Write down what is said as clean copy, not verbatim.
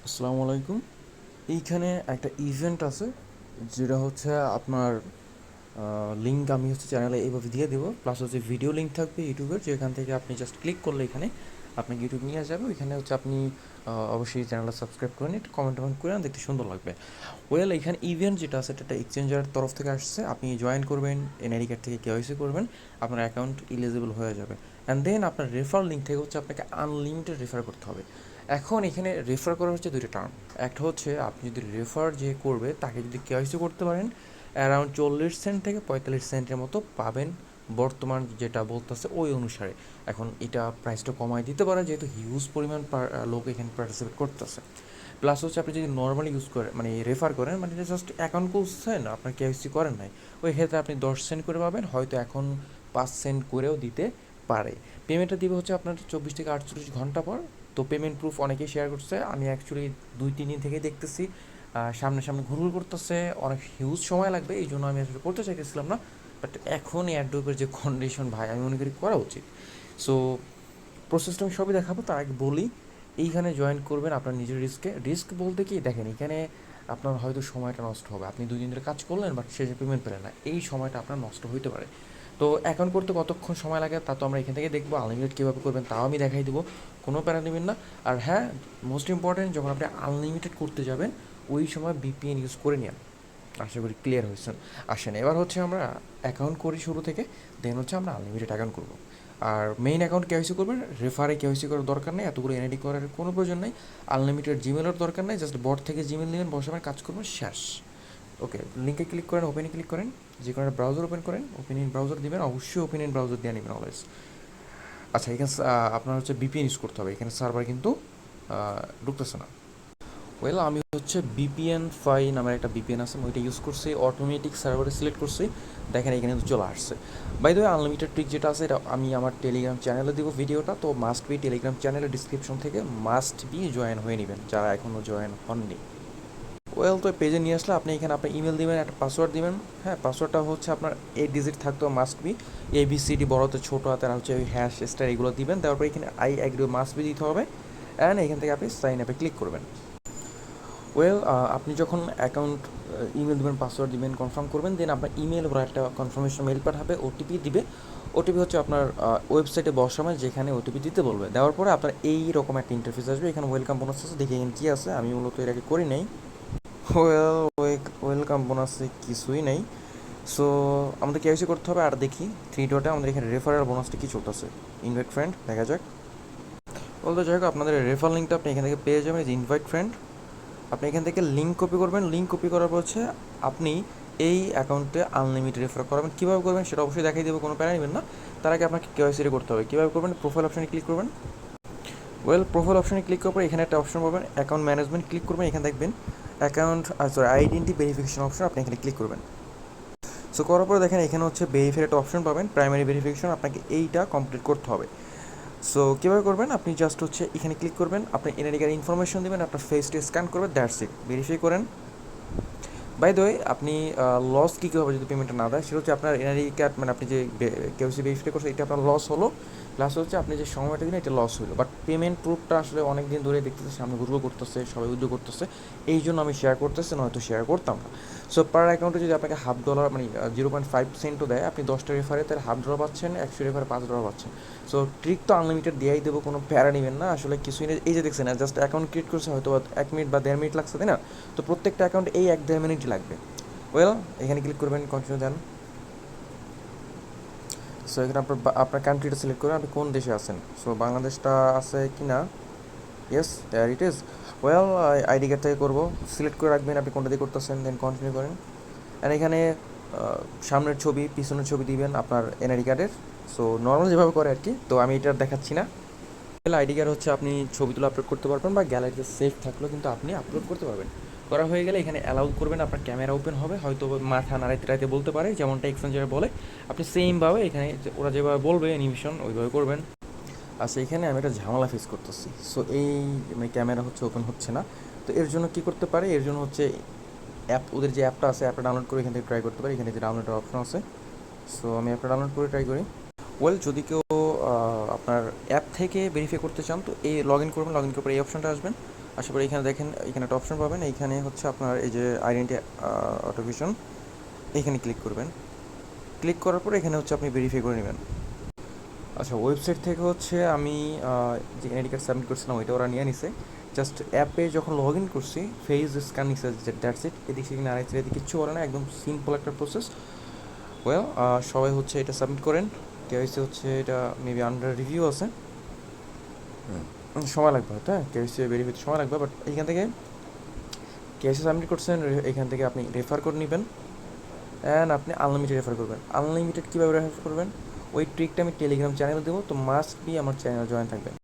আসসালামু আলাইকুম। এইখানে একটা ইভেন্ট আছে, যেটা হচ্ছে আপনার লিঙ্ক আমি হচ্ছে চ্যানেলে এইভাবে দিয়ে দেবো, প্লাস হচ্ছে ভিডিও লিঙ্ক থাকবে ইউটিউবের, যেখান থেকে আপনি জাস্ট ক্লিক করলে এখানে আপনাকে ইউটিউব নিয়ে যাবে। ওইখানে হচ্ছে আপনি অবশ্যই চ্যানেলটা সাবস্ক্রাইব করে নিন, একটু কমেন্ট টমেন্ট করে দেখতে সুন্দর লাগবে। ওয়েল, এখানে ইভেন্ট যেটা আছে এটা একটা এক্সচেঞ্জারের তরফ থেকে আসছে। আপনি জয়েন করবেন, এনআইডি কার্ড থেকে কেওয়াইসি করবেন, আপনার অ্যাকাউন্ট ইলিজিবল হয়ে যাবে। অ্যান্ড দেন আপনার রেফার লিঙ্ক থেকে হচ্ছে আপনাকে আনলিমিটেড রেফার করতে হবে। এখন এখানে রেফার করা হচ্ছে দুইটা টার্ম। একটা হচ্ছে আপনি যদি রেফার যে করবে তাকে যদি কেওয়াইসি করতে পারেন, অ্যারাউন্ড 40 সেন্ট থেকে 45 সেন্টের মতো পাবেন বর্তমান যেটা বলতেছে ওই অনুসারে। এখন এটা প্রাইসটা কমায় দিতে পারে, যেহেতু হিউজ পরিমাণ লোক এখানে পার্টিসিপেট করতেছে। প্লাস হচ্ছে আপনি যদি নর্মালি ইউজ করেন, মানে রেফার করেন, মানে জাস্ট অ্যাকাউন্ট খুলছেন, আপনার কেওয়াইসি করেন নাই, ওই ক্ষেত্রে আপনি 10 সেন্ট করে পাবেন, হয়তো এখন 5 সেন্ট করেও দিতে পারে। পেমেন্টটা দিবে হচ্ছে আপনার 24 থেকে 48 ঘন্টা পর। তো পেমেন্ট প্রুফ অনেকেই শেয়ার করছে, আমি অ্যাকচুয়ালি 2-3 দিন থেকেই দেখতেছি সামনে সামনে ঘুরঘুর করতেছে, অনেক হিউজ সময় লাগবে, এই জন্য আমি আসলে করতে চাইতেছিলাম না। বাট এখন এই অ্যাডোবের যে কন্ডিশন, ভাই, আমি মনে করি করা উচিত। সো প্রসেসটা আমি সবই দেখাবো, তার আগে বলি, এইখানে জয়েন করবেন আপনার নিজের রিস্কে। রিস্ক বলতে কি, দেখেন, এখানে আপনার হয়তো সময়টা নষ্ট হবে, আপনি 2 দিন ধরে কাজ করলেন বাট শেষে পেমেন্ট পেলেন না, এই সময়টা আপনার নষ্ট হইতে পারে। তো অ্যাকাউন্ট করতে কতক্ষণ সময় লাগে তা তো আমরা এখান থেকে দেখবো, আনলিমিটেড কীভাবে করবেন তাও আমি দেখাই দেবো, কোনো প্যারা নেবেন না। আর হ্যাঁ, মোস্ট ইম্পর্ট্যান্ট, যখন আপনি আনলিমিটেড করতে যাবেন ওই সময় বিপিএন ইউজ করে নিন। আশা করি ক্লিয়ার হয়েছেন। আসেন এবার হচ্ছে আমরা অ্যাকাউন্ট করি শুরু থেকে, দেন হচ্ছে আমরা আনলিমিটেড অ্যাকাউন্ট করবো। আর মেইন অ্যাকাউন্ট কেওয়াইসি করবেন, রেফারে কেওয়াইসি করার দরকার নেই, এতগুলো এনআইডি করার কোনো প্রয়োজন নেই, আনলিমিটেড জিমেলের দরকার নেই, জাস্ট বট থেকে জিমেল নেবেন, বসাবেন, কাজ করবেন, শেষ। ওকে, লিঙ্কে ক্লিক করেন, ওপেনে ক্লিক করেন, যে কোনো একটা ব্রাউজার ওপেন করেন, ওপেন ইন ব্রাউজার দিবেন, অবশ্যই ওপেন ইন ব্রাউজার দিয়ে নেবেন অলওয়েজ। আচ্ছা, এখানে আপনার হচ্ছে বিপিএন ইউজ করতে হবে, এখানে সার্ভার কিন্তু ঢুকতেছে না। ওয়েল, আমি হচ্ছে বিপিএন ফাই নামের একটা বিপিএন আছে, আমি ওইটা ইউজ করছি, অটোমেটিক সার্ভারে সিলেক্ট করছি, দেখেন এখানে কিন্তু চলে আসছে। By the way, unlimited trick যেটা আছে এটা আমি আমার টেলিগ্রাম চ্যানেলে দিব ভিডিওটা, তো মাস্ট বি টেলিগ্রাম চ্যানেলের ডিসক্রিপশন থেকে মাস্ট বি জয়েন হয়ে নেবেন যারা এখনও জয়েন হননি। ওয়েল, তো পেজে নিয়ে আসলে আপনি এখানে আপনার ইমেল দিবেন, একটা পাসওয়ার্ড দিবেন। হ্যাঁ, পাসওয়ার্ডটা হচ্ছে আপনার 8 ডিজিট থাকতেও মাস্ট বি, এবিসিডি বড়তে ছোটো হাতের হচ্ছে ওই হ্যাশ স্টার এগুলো দিবেন, তারপরে এখানে আই অ্যাগ্রি মাস্ট বি দিতে হবে। অ্যান্ড এখান থেকে আপনি সাইন আপে ক্লিক করবেন। ওয়েল, আপনি যখন অ্যাকাউন্ট ইমেল দেবেন, পাসওয়ার্ড দিবেন, কনফার্ম করবেন, দেন আপনার ইমেল ওরা একটা কনফার্মেশন মেল পাঠাবে, ওটিপি দিবে। ওটিপি হচ্ছে আপনার ওয়েবসাইটে বসাবেন, যেখানে ওটিপি দিতে বলবে, দেওয়ার পরে আপনার এই রকম একটা ইন্টারফেস আসবে, এখানে ওয়েলকাম বোনাস আছে, দেখি এখানে কী আছে, আমি মূলত এর আগে করি নাই। ওয়েল, ওয়েলকাম বোনাসে কিছুই নেই। সো আমাদের কেওয়াইসি করতে হবে, আর দেখি 3 ডটে আমাদের এখানে রেফারেল বোনাসটা কী চলতেছে, ইনভাইট ফ্রেন্ড, দেখা যাক। বলতে যাই হোক, আপনাদের রেফার লিঙ্কটা আপনি এখান থেকে পেয়ে যাবেন, যে ইনভাইট ফ্রেন্ড। আপনি এখান থেকে লিঙ্ক কপি করবেন, লিঙ্ক কপি করার পর হচ্ছে আপনি এই অ্যাকাউন্টে আনলিমিটেড রেফার করাবেন। কীভাবে করবেন সেটা অবশ্যই দেখাই দেবো, কোনো প্যারা নেবেন না। তার আগে আপনাকে কেওয়াইসি করতে হবে। কীভাবে করবেন, প্রোফাইল অপশানে ক্লিক করবেন। ওয়েল, প্রোফাইল অপশানে ক্লিক করার পর এখানে একটা অপশন পাবেন, অ্যাকাউন্ট ম্যানেজমেন্ট, ক্লিক করবেন, এখানে দেখবেন অ্যাকাউন্ট আইডেন্টি ভেরিফিকেশন অপশন, আপনি এখানে ক্লিক করবেন। সো করার পরে দেখেন এখানে হচ্ছে ভেরিফাইড একটা অপশন পাবেন, প্রাইমারি ভেরিফিকেশন, আপনাকে এইটা কমপ্লিট করতে হবে। সো কীভাবে করবেন, আপনি জাস্ট হচ্ছে এখানে ক্লিক করবেন, আপনি এনআইডি কার্ড ইনফরমেশন দেবেন, আপনার ফেসটি স্ক্যান করবেন, দ্যাটস ইট, ভেরিফাই করেন। বাই দ্য ওয়ে, আপনি লস কী কী হবে যদি পেমেন্টটা না দেয়, সেটা হচ্ছে আপনার এনআইডি কার্ড, মানে আপনি যে কেওয়াইসি ভেরিফাই করছেন এটা আপনার লস হলো, প্লাস হচ্ছে আপনি যে সময়টা দিন এটা লস হলো। বাট পেমেন্ট প্রুফটা আসলে অনেক দিন ধরে দেখতেছে সামনে ঘুরঘুর করতেছে, সবাই উদ্যোগ করতেছে, এই জন্য আমি শেয়ার করতেছি, নয়তো শেয়ার করতাম না। সো পার অ্যাকাউন্টে যদি আপনাকে $0.5 মানে 0.5 সেন্টও দেয়, আপনি 10টা রেফারে তার $0.5 পাচ্ছেন, 100 রেফারে $5 পাচ্ছেন। সো ট্রিক তো আনলিমিটেড দিয়েই দেবো, কোনো প্যারা নেবেন না, আসলে কিছুই নেই। এই যে দেখছেন, জাস্ট অ্যাকাউন্ট ক্রিয়েট করছে, হয়তো 1 মিনিট বা 1.5 মিনিট লাগছে, তাই না? তো প্রত্যেকটা অ্যাকাউন্ট এই 1-1.5 মিনিটই লাগবে। ওয়েল, এখানে ক্লিক করবেন, কন্টিনিউ দেন। সো এখানে আপনার কান্ট্রিটা সিলেক্ট করবেন, আপনি কোন দেশে আছেন। সো বাংলাদেশটা আছে কি না, yes, there it is. Well, ID card থেকে করবো, সিলেক্ট করে রাখবেন আপনি কোনটা দিয়ে করতেছেন, দেন কন্টিনিউ করেন। অ্যান্ড এখানে সামনের ছবি, পিছনের ছবি দিবেন আপনার এনআইডি কার্ডের। সো নর্মাল যেভাবে করে আর কি, তো আমি এটা দেখাচ্ছি না। আইডি কার্ড হচ্ছে আপনি ছবি তুলে আপলোড করতে পারবেন, বা গ্যালারিতে সেভ থাকলেও কিন্তু আপনি আপলোড করতে পারবেন। করা হয়ে গেলে এখানে অ্যালাউ করবেন, আপনার ক্যামেরা ওপেন হবে, হয়তো মাথা নাড়াইতে নাড়াইতে বলতে পারে, যেমনটা এক্সচেঞ্জারে বলে, আপনি সেমভাবে এখানে ওরা যেভাবে বলবে অ্যানিমেশন ওইভাবে করবেন। আচ্ছা, এখানে আমি একটা ঝামেলা ফেস করতেছি। সো এই মানে ক্যামেরা হচ্ছে ওপেন হচ্ছে না, তো এর জন্য কি করতে পারে, এর জন্য হচ্ছে অ্যাপ, ওদের যে অ্যাপটা আছে অ্যাপটা ডাউনলোড করে এখান থেকে ট্রাই করতে পারি, এখানে যে ডাউনলোডের অপশন আছে। সো আমি অ্যাপটা ডাউনলোড করে ট্রাই করি। ওয়েল, যদি কেউ আপনার অ্যাপ থেকে ভেরিফাই করতে চান, তো এই লগ ইন করবেন, লগ ইন করার পর এই অপশনটা আসবেন, আশা করি এখানে দেখেন, এখানে একটা অপশন পাবেন, এইখানে হচ্ছে আপনার এই যে আইডেন্টি অটোমেশন, এইখানে ক্লিক করবেন। ক্লিক করার পর এখানে হচ্ছে আপনি ভেরিফাই করে নেবেন। আচ্ছা, ওয়েবসাইট থেকে হচ্ছে আমি যে এনআইডি কার্ড সাবমিট করছিলাম ওইটা ওরা নিয়ে নিছে। জাস্ট অ্যাপে যখন লগ ইন করছি ফেস স্ক্যান নিছে, দ্যাটস ইট। এদিক সেদিকে নাড়াইছে, এদিকে কিচ্ছু বলে না, একদম সিম্পল একটা প্রসেস। ওয়েল, সবাই হচ্ছে এটা সাবমিট করেন। কেওয়াইসি হচ্ছে এটা মেবি আন্ডার রিভিউ আছে, সময় লাগবে হয়তো, হ্যাঁ কেওয়াইসি ভেরিফাইতে সময় লাগবে, বাট এইখান থেকে কেওয়াইসি সাবমিট করছেন, এখান থেকে আপনি রেফার করে নেবেন অ্যান্ড আপনি আনলিমিটেড রেফার করবেন। আনলিমিটেড কীভাবে রেফার করবেন ওই ট্রিকটা আমি টেলিগ্রাম চ্যানেলে দেবো, তো মাস্ট বি আমার চ্যানেল জয়েন থাকবেন।